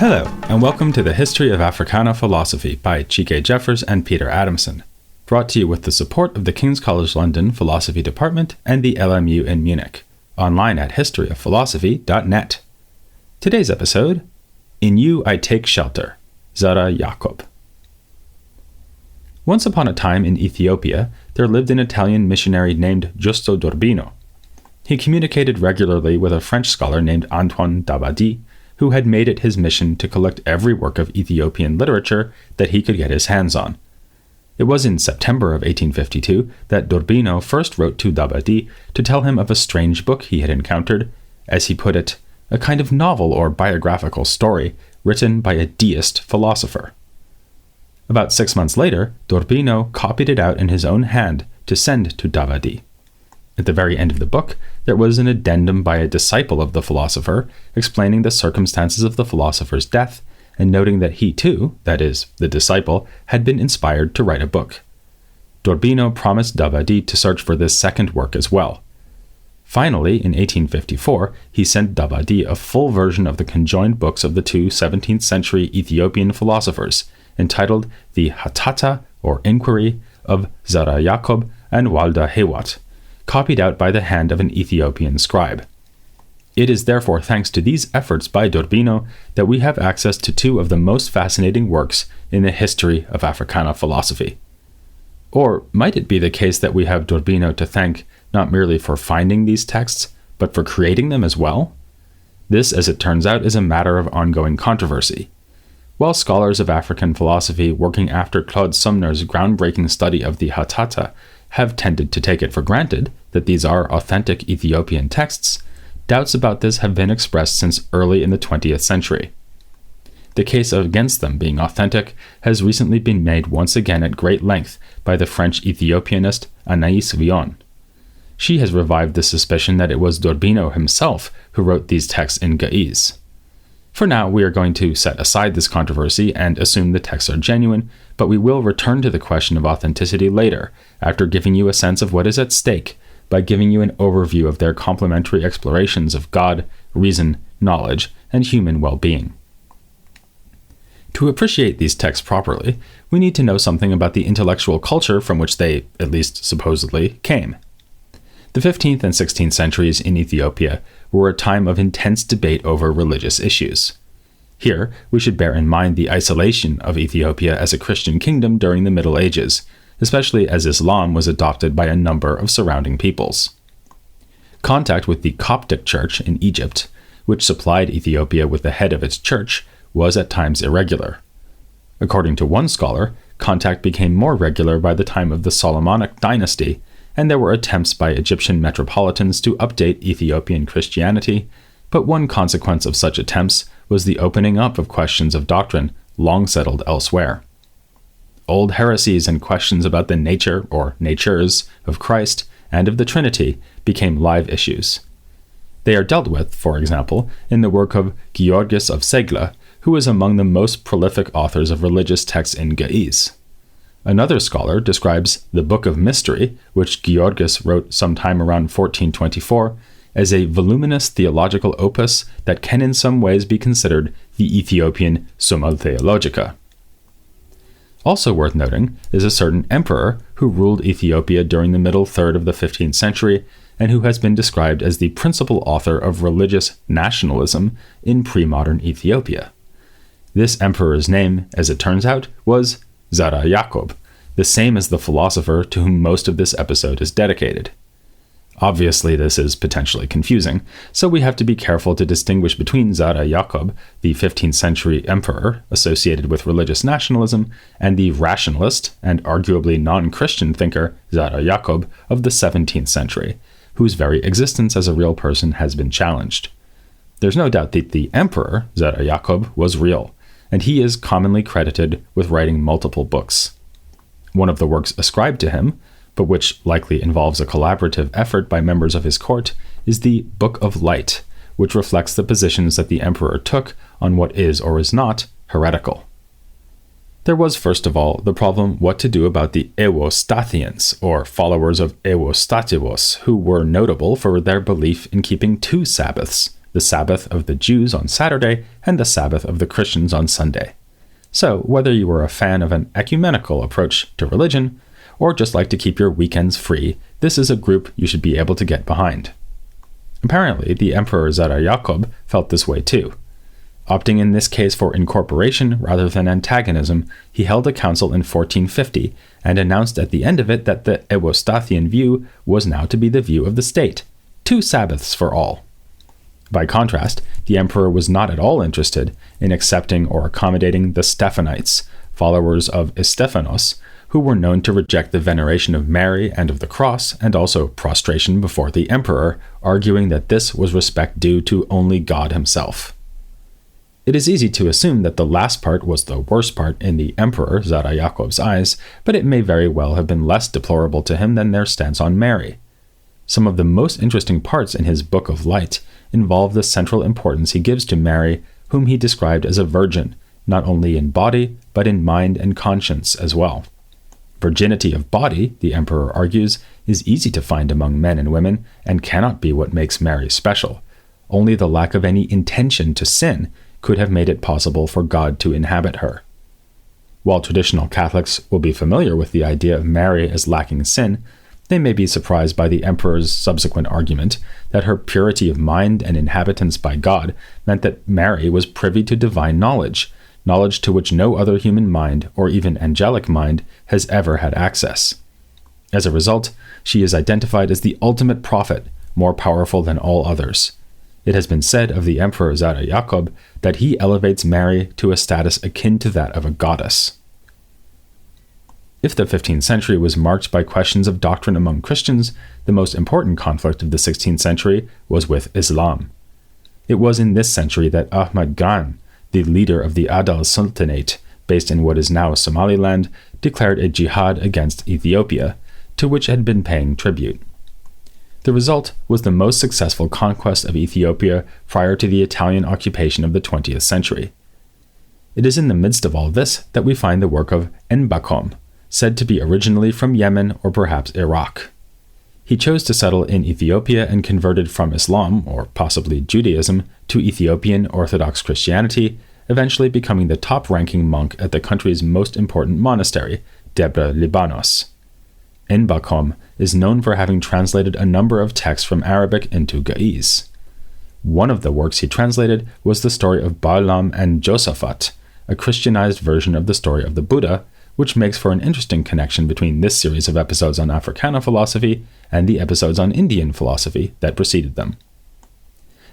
Hello, and welcome to the History of Africana Philosophy by Chike Jeffers and Peter Adamson, brought to you with the support of the King's College London Philosophy Department and the LMU in Munich, online at historyofphilosophy.net. Today's episode, In You I Take Shelter, Zera Yacob. Once upon a time in Ethiopia, there lived an Italian missionary named Giusto d'Urbino. He communicated regularly with a French scholar named Antoine d'Abbadie, who had made it his mission to collect every work of Ethiopian literature that he could get his hands on. It was in September of 1852 that d'Urbino first wrote to d'Abbadie to tell him of a strange book he had encountered, as he put it, a kind of novel or biographical story written by a deist philosopher. About 6 months later, d'Urbino copied it out in his own hand to send to d'Abbadie. At the very end of the book, there was an addendum by a disciple of the philosopher explaining the circumstances of the philosopher's death and noting that he too, that is, the disciple, had been inspired to write a book. d'Urbino promised d'Abbadie to search for this second work as well. Finally, in 1854, he sent d'Abbadie a full version of the conjoined books of the two 17th century Ethiopian philosophers, entitled the Hatata, or Inquiry, of Zera Yacob and Walda Hewat, copied out by the hand of an Ethiopian scribe. It is therefore thanks to these efforts by d'Urbino that we have access to two of the most fascinating works in the history of Africana philosophy. Or might it be the case that we have d'Urbino to thank not merely for finding these texts, but for creating them as well? This, as it turns out, is a matter of ongoing controversy. While scholars of African philosophy working after Claude Sumner's groundbreaking study of the Hatata have tended to take it for granted that these are authentic Ethiopian texts, doubts about this have been expressed since early in the 20th century. The case against them being authentic has recently been made once again at great length by the French Ethiopianist Anaïs Villon. She has revived the suspicion that it was d'Urbino himself who wrote these texts in Ge'ez. For now, we are going to set aside this controversy and assume the texts are genuine, but we will return to the question of authenticity later, after giving you a sense of what is at stake, by giving you an overview of their complementary explorations of God, reason, knowledge, and human well-being. To appreciate these texts properly, we need to know something about the intellectual culture from which they, at least supposedly, came. The 15th and 16th centuries in Ethiopia were a time of intense debate over religious issues. Here, we should bear in mind the isolation of Ethiopia as a Christian kingdom during the Middle Ages, especially as Islam was adopted by a number of surrounding peoples. Contact with the Coptic Church in Egypt, which supplied Ethiopia with the head of its church, was at times irregular. According to one scholar, contact became more regular by the time of the Solomonic dynasty, and there were attempts by Egyptian metropolitans to update Ethiopian Christianity, but one consequence of such attempts was the opening up of questions of doctrine long settled elsewhere. Old heresies and questions about the nature or natures of Christ and of the Trinity became live issues. They are dealt with, for example, in the work of Georgis of Segla, who is among the most prolific authors of religious texts in Ge'ez. Another scholar describes the Book of Mystery, which Georgis wrote sometime around 1424, as a voluminous theological opus that can in some ways be considered the Ethiopian Summa Theologica. Also worth noting is a certain emperor who ruled Ethiopia during the middle third of the 15th century and who has been described as the principal author of religious nationalism in pre-modern Ethiopia. This emperor's name, as it turns out, was Zera Yacob, the same as the philosopher to whom most of this episode is dedicated. Obviously, this is potentially confusing, so we have to be careful to distinguish between Zera Yacob, the 15th century emperor associated with religious nationalism, and the rationalist and arguably non-Christian thinker Zera Yacob of the 17th century, whose very existence as a real person has been challenged. There's no doubt that the emperor, Zera Yacob, was real, and he is commonly credited with writing multiple books. One of the works ascribed to him, but which likely involves a collaborative effort by members of his court, is the Book of Light, which reflects the positions that the emperor took on what is or is not heretical. There was, first of all, the problem what to do about the Eustathians, or followers of Eustathios, who were notable for their belief in keeping 2 Sabbaths, the Sabbath of the Jews on Saturday and the Sabbath of the Christians on Sunday. So, whether you were a fan of an ecumenical approach to religion, or just like to keep your weekends free, this is a group you should be able to get behind. Apparently, the Emperor Zera Yacob felt this way too. Opting in this case for incorporation rather than antagonism, he held a council in 1450 and announced at the end of it that the Eustathian view was now to be the view of the state, 2 Sabbaths for all. By contrast, the emperor was not at all interested in accepting or accommodating the Stephanites, followers of Stephanos, who were known to reject the veneration of Mary and of the cross, and also prostration before the emperor, arguing that this was respect due to only God himself. It is easy to assume that the last part was the worst part in the Emperor Zera Yacob's eyes, but it may very well have been less deplorable to him than their stance on Mary. Some of the most interesting parts in his Book of Light involve the central importance he gives to Mary, whom he described as a virgin, not only in body, but in mind and conscience as well. Virginity of body, the emperor argues, is easy to find among men and women, and cannot be what makes Mary special. Only the lack of any intention to sin could have made it possible for God to inhabit her. While traditional Catholics will be familiar with the idea of Mary as lacking sin, they may be surprised by the emperor's subsequent argument that her purity of mind and inhabitance by God meant that Mary was privy to divine knowledge, knowledge to which no other human mind or even angelic mind has ever had access. As a result, she is identified as the ultimate prophet, more powerful than all others. It has been said of the Emperor Zera Yacob that he elevates Mary to a status akin to that of a goddess. If the 15th century was marked by questions of doctrine among Christians, the most important conflict of the 16th century was with Islam. It was in this century that Ahmad Khan, the leader of the Adal Sultanate, based in what is now Somaliland, declared a jihad against Ethiopia, to which had been paying tribute. The result was the most successful conquest of Ethiopia prior to the Italian occupation of the 20th century. It is in the midst of all this that we find the work of Enbakom, said to be originally from Yemen or perhaps Iraq. He chose to settle in Ethiopia and converted from Islam, or possibly Judaism, to Ethiopian Orthodox Christianity, eventually becoming the top-ranking monk at the country's most important monastery, Debre Libanos. Enbakom is known for having translated a number of texts from Arabic into Ge'ez. One of the works he translated was the story of Balaam and Josaphat, a Christianized version of the story of the Buddha, which makes for an interesting connection between this series of episodes on Africana philosophy and the episodes on Indian philosophy that preceded them.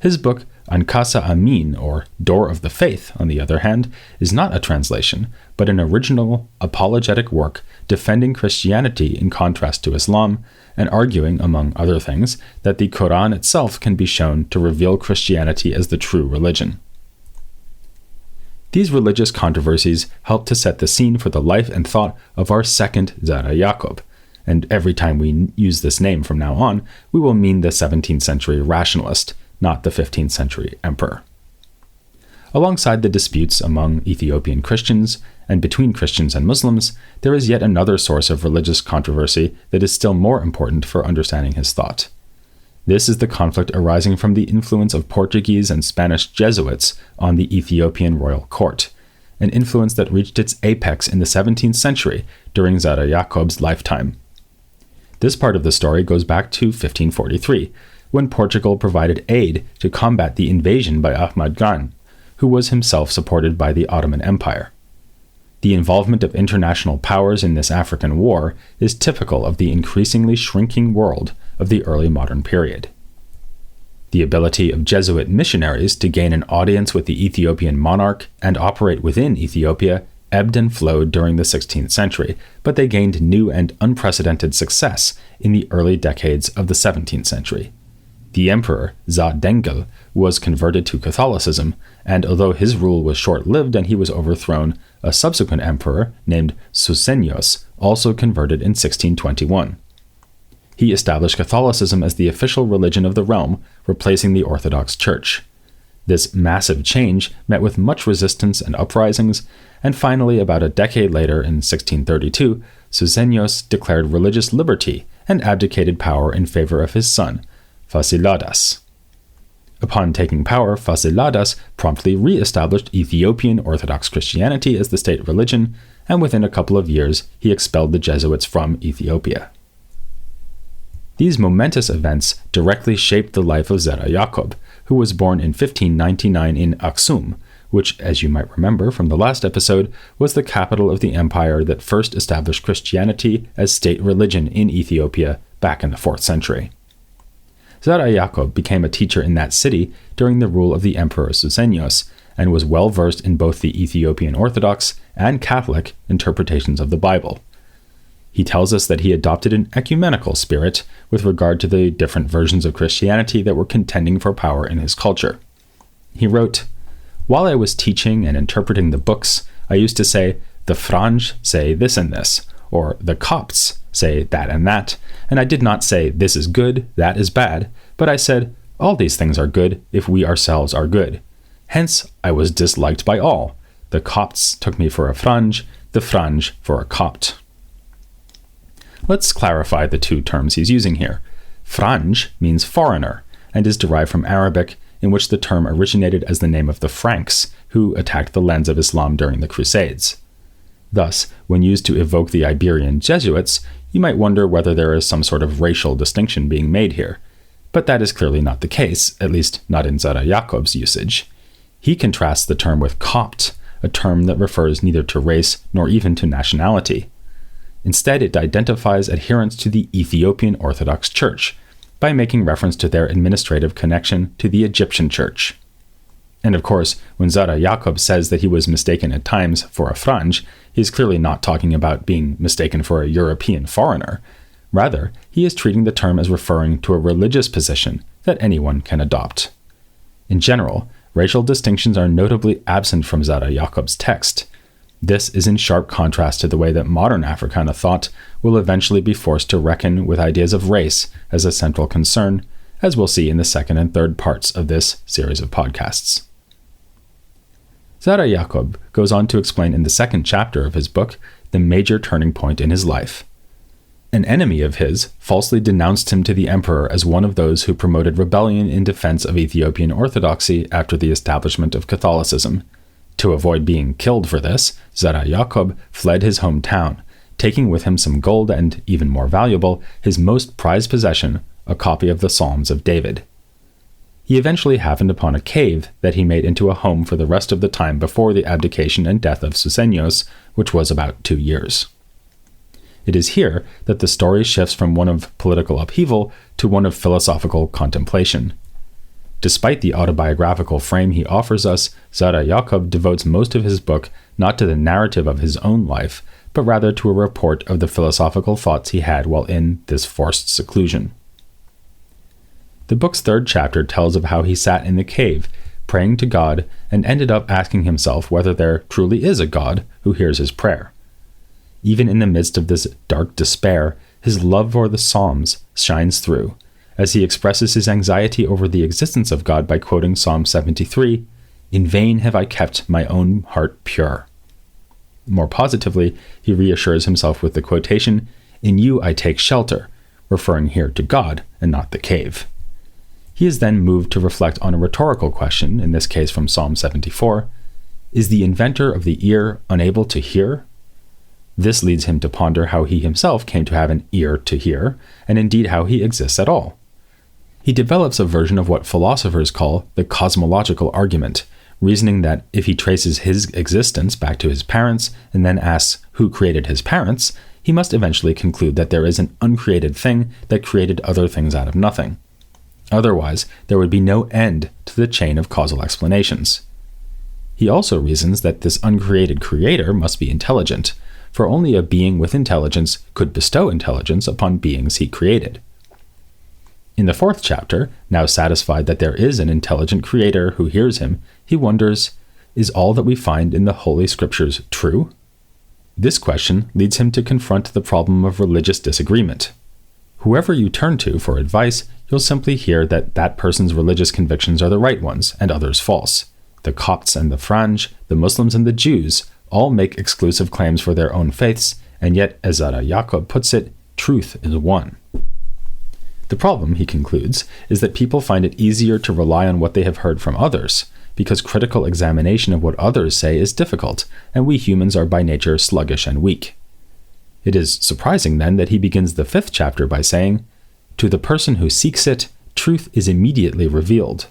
His book, Ankasa Amin, or Door of the Faith, on the other hand, is not a translation, but an original apologetic work defending Christianity in contrast to Islam, and arguing, among other things, that the Quran itself can be shown to reveal Christianity as the true religion. These religious controversies help to set the scene for the life and thought of our second Zera Yacob, and every time we use this name from now on, we will mean the 17th century rationalist, not the 15th century emperor. Alongside the disputes among Ethiopian Christians and between Christians and Muslims, there is yet another source of religious controversy that is still more important for understanding his thought. This is the conflict arising from the influence of Portuguese and Spanish Jesuits on the Ethiopian royal court, an influence that reached its apex in the 17th century during Zera Yacob's lifetime. This part of the story goes back to 1543, when Portugal provided aid to combat the invasion by Ahmad Khan, who was himself supported by the Ottoman Empire. The involvement of international powers in this African war is typical of the increasingly shrinking world of the early modern period. The ability of Jesuit missionaries to gain an audience with the Ethiopian monarch and operate within Ethiopia ebbed and flowed during the 16th century, but they gained new and unprecedented success in the early decades of the 17th century. The emperor, Za Dengel, was converted to Catholicism, and although his rule was short-lived and he was overthrown, a subsequent emperor, named Susenyos, also converted in 1621. He established Catholicism as the official religion of the realm, replacing the Orthodox Church. This massive change met with much resistance and uprisings, and finally, about a decade later, in 1632, Susenyos declared religious liberty and abdicated power in favor of his son, Fasilidas. Upon taking power, Fasilides promptly re-established Ethiopian Orthodox Christianity as the state religion, and within a couple of years, he expelled the Jesuits from Ethiopia. These momentous events directly shaped the life of Zera Yacob, who was born in 1599 in Aksum, which, as you might remember from the last episode, was the capital of the empire that first established Christianity as state religion in Ethiopia back in the 4th century. Zera Yacob became a teacher in that city during the rule of the Emperor Susenyos, and was well versed in both the Ethiopian Orthodox and Catholic interpretations of the Bible. He tells us that he adopted an ecumenical spirit with regard to the different versions of Christianity that were contending for power in his culture. He wrote, "While I was teaching and interpreting the books, I used to say, 'The Franj say this and this,' or 'the Copts say that and that,' and I did not say, 'This is good, that is bad,' but I said, 'All these things are good if we ourselves are good.' Hence, I was disliked by all. The Copts took me for a Franj, the Franj for a Copt." Let's clarify the two terms he's using here. Franj means foreigner, and is derived from Arabic, in which the term originated as the name of the Franks, who attacked the lands of Islam during the Crusades. Thus, when used to evoke the Iberian Jesuits, you might wonder whether there is some sort of racial distinction being made here. But that is clearly not the case, at least not in Zera Yacob's usage. He contrasts the term with Copt, a term that refers neither to race nor even to nationality. Instead, it identifies adherents to the Ethiopian Orthodox Church, by making reference to their administrative connection to the Egyptian Church. And of course, when Zera Yacob says that he was mistaken at times for a Franj, he is clearly not talking about being mistaken for a European foreigner. Rather, he is treating the term as referring to a religious position that anyone can adopt. In general, racial distinctions are notably absent from Zera Yacob's text. This is in sharp contrast to the way that modern Africana thought will eventually be forced to reckon with ideas of race as a central concern, as we'll see in the second and third parts of this series of podcasts. Zera Yacob goes on to explain in the second chapter of his book the major turning point in his life. An enemy of his falsely denounced him to the emperor as one of those who promoted rebellion in defense of Ethiopian orthodoxy after the establishment of Catholicism. To avoid being killed for this, Zera Yacob fled his hometown, taking with him some gold and, even more valuable, his most prized possession, a copy of the Psalms of David. He eventually happened upon a cave that he made into a home for the rest of the time before the abdication and death of Susenyos, which was about 2 years. It is here that the story shifts from one of political upheaval to one of philosophical contemplation. Despite the autobiographical frame he offers us, Zera Yacob devotes most of his book not to the narrative of his own life, but rather to a report of the philosophical thoughts he had while in this forced seclusion. The book's third chapter tells of how he sat in the cave, praying to God, and ended up asking himself whether there truly is a God who hears his prayer. Even in the midst of this dark despair, his love for the Psalms shines through, as he expresses his anxiety over the existence of God by quoting Psalm 73, "In vain have I kept my own heart pure." More positively, he reassures himself with the quotation, "In you I take shelter," referring here to God and not the cave. He is then moved to reflect on a rhetorical question, in this case from Psalm 74, "Is the inventor of the ear unable to hear?" This leads him to ponder how he himself came to have an ear to hear, and indeed how he exists at all. He develops a version of what philosophers call the cosmological argument, reasoning that if he traces his existence back to his parents and then asks who created his parents, he must eventually conclude that there is an uncreated thing that created other things out of nothing. Otherwise, there would be no end to the chain of causal explanations. He also reasons that this uncreated creator must be intelligent, for only a being with intelligence could bestow intelligence upon beings he created. In the fourth chapter, now satisfied that there is an intelligent creator who hears him, he wonders, is all that we find in the Holy Scriptures true? This question leads him to confront the problem of religious disagreement. Whoever you turn to for advice, you'll simply hear that that person's religious convictions are the right ones and others false. The Copts and the Franj, the Muslims and the Jews, all make exclusive claims for their own faiths, and yet, as Zera Yacob puts it, truth is one. The problem, he concludes, is that people find it easier to rely on what they have heard from others, because critical examination of what others say is difficult, and we humans are by nature sluggish and weak. It is surprising, then, that he begins the 5th chapter by saying, "To the person who seeks it, truth is immediately revealed."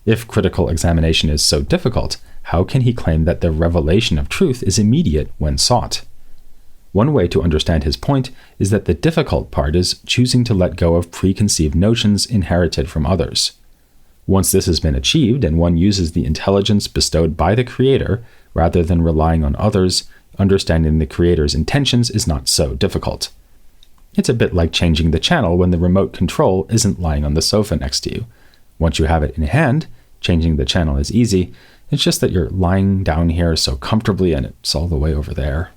If critical examination is so difficult, how can he claim that the revelation of truth is immediate when sought? One way to understand his point is that the difficult part is choosing to let go of preconceived notions inherited from others. Once this has been achieved and one uses the intelligence bestowed by the Creator rather than relying on others, understanding the Creator's intentions is not so difficult. It's a bit like changing the channel when the remote control isn't lying on the sofa next to you. Once you have it in hand, changing the channel is easy. It's just that you're lying down here so comfortably and it's all the way over there.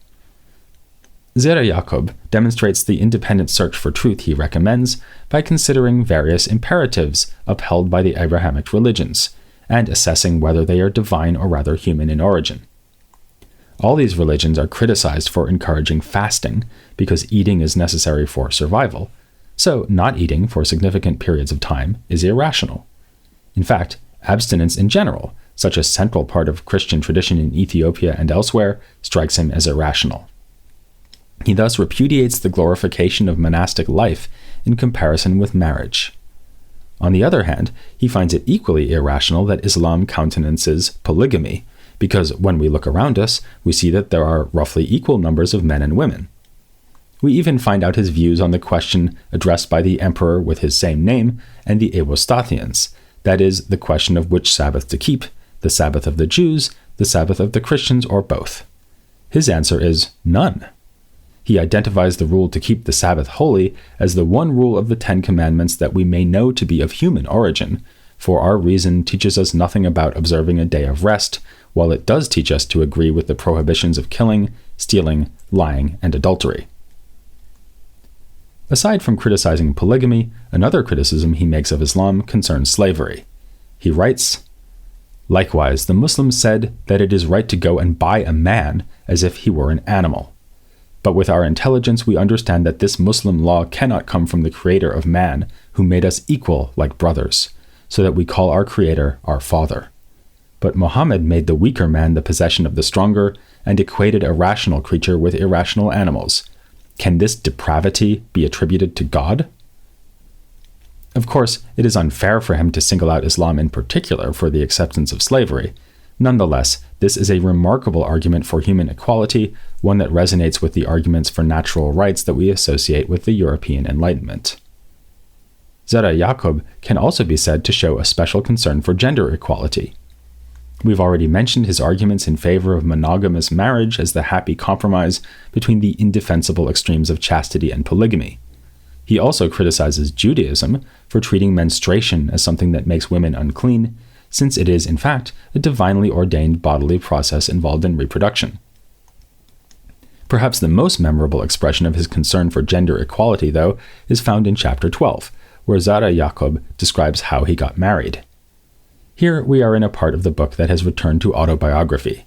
Zera Yacob demonstrates the independent search for truth he recommends by considering various imperatives upheld by the Abrahamic religions, and assessing whether they are divine or rather human in origin. All these religions are criticized for encouraging fasting, because eating is necessary for survival, so not eating for significant periods of time is irrational. In fact, abstinence in general, such a central part of Christian tradition in Ethiopia and elsewhere, strikes him as irrational. He thus repudiates the glorification of monastic life in comparison with marriage. On the other hand, he finds it equally irrational that Islam countenances polygamy, because when we look around us, we see that there are roughly equal numbers of men and women. We even find out his views on the question addressed by the emperor with his same name and the Ewostathians, that is, the question of which Sabbath to keep, the Sabbath of the Jews, the Sabbath of the Christians, or both. His answer is none. He identifies the rule to keep the Sabbath holy as the one rule of the 10 Commandments that we may know to be of human origin, for our reason teaches us nothing about observing a day of rest, while it does teach us to agree with the prohibitions of killing, stealing, lying, and adultery. Aside from criticizing polygamy, another criticism he makes of Islam concerns slavery. He writes, "Likewise, the Muslims said that it is right to go and buy a man as if he were an animal. But with our intelligence, we understand that this Muslim law cannot come from the Creator of man, who made us equal like brothers, so that we call our Creator our Father. But Muhammad made the weaker man the possession of the stronger, and equated a rational creature with irrational animals. Can this depravity be attributed to God?" Of course, it is unfair for him to single out Islam in particular for the acceptance of slavery. Nonetheless, this is a remarkable argument for human equality, one that resonates with the arguments for natural rights that we associate with the European Enlightenment. Zera Yacob can also be said to show a special concern for gender equality. We've already mentioned his arguments in favor of monogamous marriage as the happy compromise between the indefensible extremes of chastity and polygamy. He also criticizes Judaism for treating menstruation as something that makes women unclean, since it is, in fact, a divinely ordained bodily process involved in reproduction. Perhaps the most memorable expression of his concern for gender equality, though, is found in chapter 12, where Zera Yacob describes how he got married. Here we are in a part of the book that has returned to autobiography.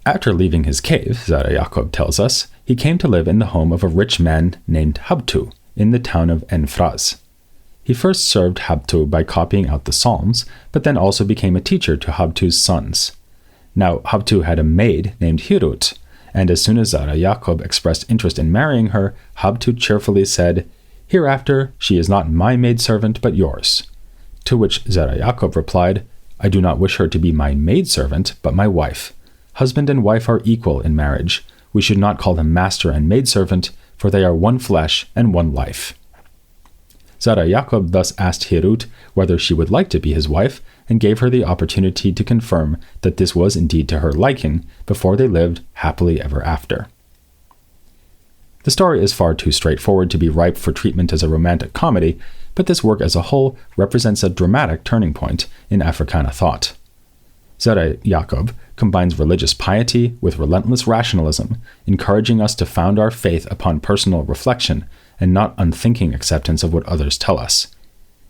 After leaving his cave, Zera Yacob tells us, he came to live in the home of a rich man named Habtu in the town of Enfraz. He first served Habtu by copying out the Psalms, but then also became a teacher to Habtu's sons. Now, Habtu had a maid named Hirut, and as soon as Zera Yacob expressed interest in marrying her, Habtu cheerfully said, "Hereafter, she is not my maidservant, but yours." To which Zera Yacob replied, "I do not wish her to be my maidservant, but my wife. Husband and wife are equal in marriage. We should not call them master and maidservant, for they are one flesh and one life." Zera Yacob thus asked Hirut whether she would like to be his wife, and gave her the opportunity to confirm that this was indeed to her liking, before they lived happily ever after. The story is far too straightforward to be ripe for treatment as a romantic comedy, but this work as a whole represents a dramatic turning point in Africana thought. Zera Yacob combines religious piety with relentless rationalism, encouraging us to found our faith upon personal reflection and not unthinking acceptance of what others tell us.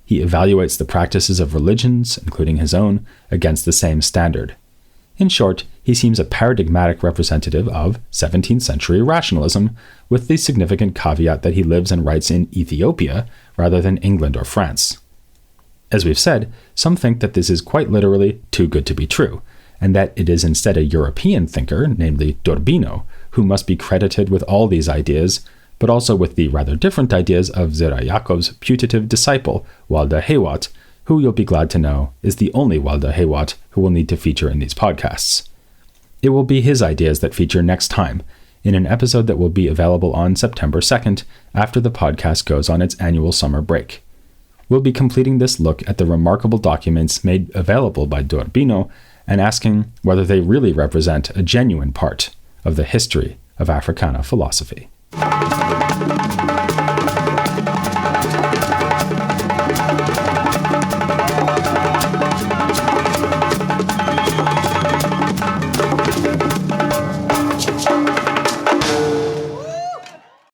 He evaluates the practices of religions, including his own, against the same standard. In short, he seems a paradigmatic representative of 17th century rationalism, with the significant caveat that he lives and writes in Ethiopia rather than England or France. As we've said, some think that this is quite literally too good to be true, and that it is instead a European thinker, namely d'Urbino, who must be credited with all these ideas, but also with the rather different ideas of Zera Yacob's putative disciple, Walda Haywat, who you'll be glad to know is the only Walda Haywat who will need to feature in these podcasts. It will be his ideas that feature next time, in an episode that will be available on September 2nd, after the podcast goes on its annual summer break. We'll be completing this look at the remarkable documents made available by d'Urbino and asking whether they really represent a genuine part of the history of Africana philosophy.